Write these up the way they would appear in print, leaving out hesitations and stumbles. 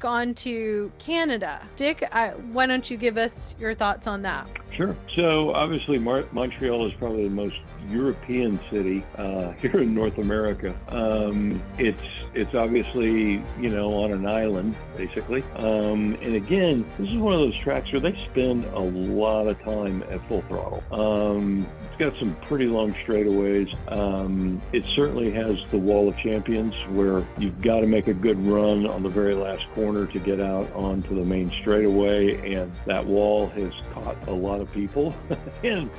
on to Canada. Dick, why don't you give us your thoughts on that? Sure. So obviously Montreal is probably the most European city here in North America. It's obviously, on an island, basically. And again, this is one of those tracks where they spend a lot of time at full throttle. It's got some pretty long straightaways. It certainly has the Wall of Champions, where you've got to make a good run on the very last corner to get out onto the main straightaway, and that wall has caught a lot of people and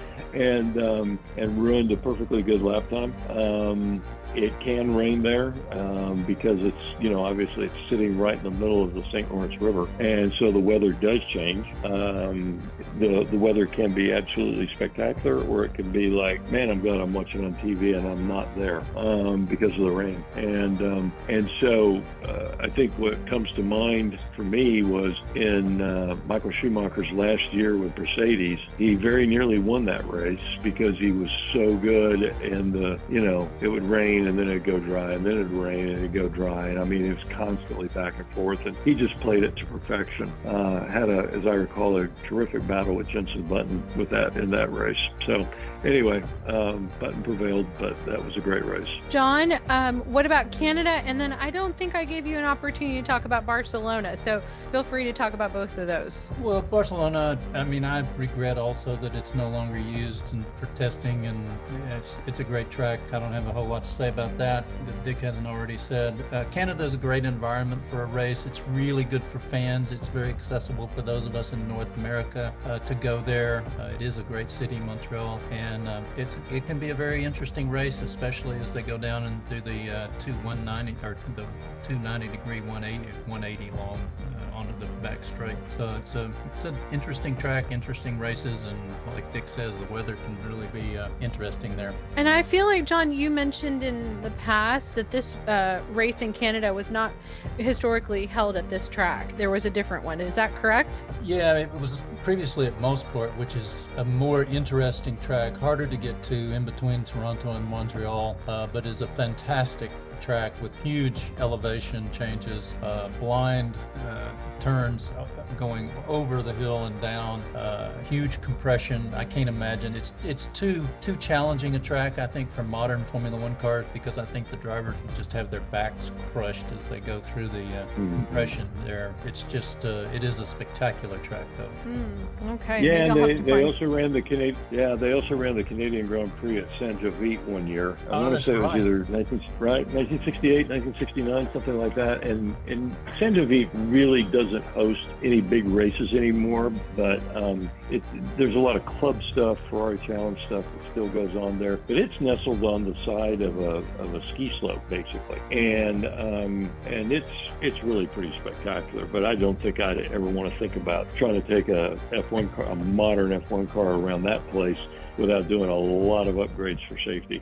ruined a perfectly good lap time. It can rain there because it's, obviously it's sitting right in the middle of the St. Lawrence River. And so the weather does change. The weather can be absolutely spectacular, or it can be like, man, I'm glad I'm watching on TV and I'm not there because of the rain. And so I think what comes to mind for me was in Michael Schumacher's last year with Mercedes, he very nearly won that race because he was so good, and it would rain and then it'd go dry, and then it'd rain and it'd go dry. And I mean, it was constantly back and forth, and he just played it to perfection. Had as I recall, a terrific battle with Jenson Button in that race. So anyway, Button prevailed, but that was a great race. John, what about Canada? And then I don't think I gave you an opportunity to talk about Barcelona, so feel free to talk about both of those. Well, Barcelona, I mean, I regret also that it's no longer used for testing, and it's a great track. I don't have a whole lot to say about that Dick hasn't already said. Canada is a great environment for a race. It's really good for fans. It's very accessible for those of us in North America to go there. It is a great city, Montreal, and it can be a very interesting race, especially as they go down and do the 290 degree 180 long onto the back straight. So it's an interesting track, interesting races, and like Dick says, the weather can really be interesting there. And I feel like, John, you mentioned in the past that this race in Canada was not historically held at this track. There was a different one. Is that correct? Yeah, it was previously at Moscourt, which is a more interesting track, harder to get to in between Toronto and Montreal, but is a fantastic track with huge elevation changes, blind turns going over the hill and down, huge compression. I can't imagine. It's too challenging a track, I think, for modern Formula One cars, because I think the drivers will just have their backs crushed as they go through the compression there. It's just it is a spectacular track, though. Okay. Yeah, and they also ran the Canadian Grand Prix at Saint Jovite one year. I want to say it was either 1968, 1969, something like that. And Saint Jovite really doesn't host any big races anymore, but there's a lot of club stuff, Ferrari Challenge stuff that still goes on there. But it's nestled on the side of a ski slope, basically, and it's really pretty spectacular. But I don't think I'd ever want to think about trying to take a F1 car, a modern F1 car around that place without doing a lot of upgrades for safety.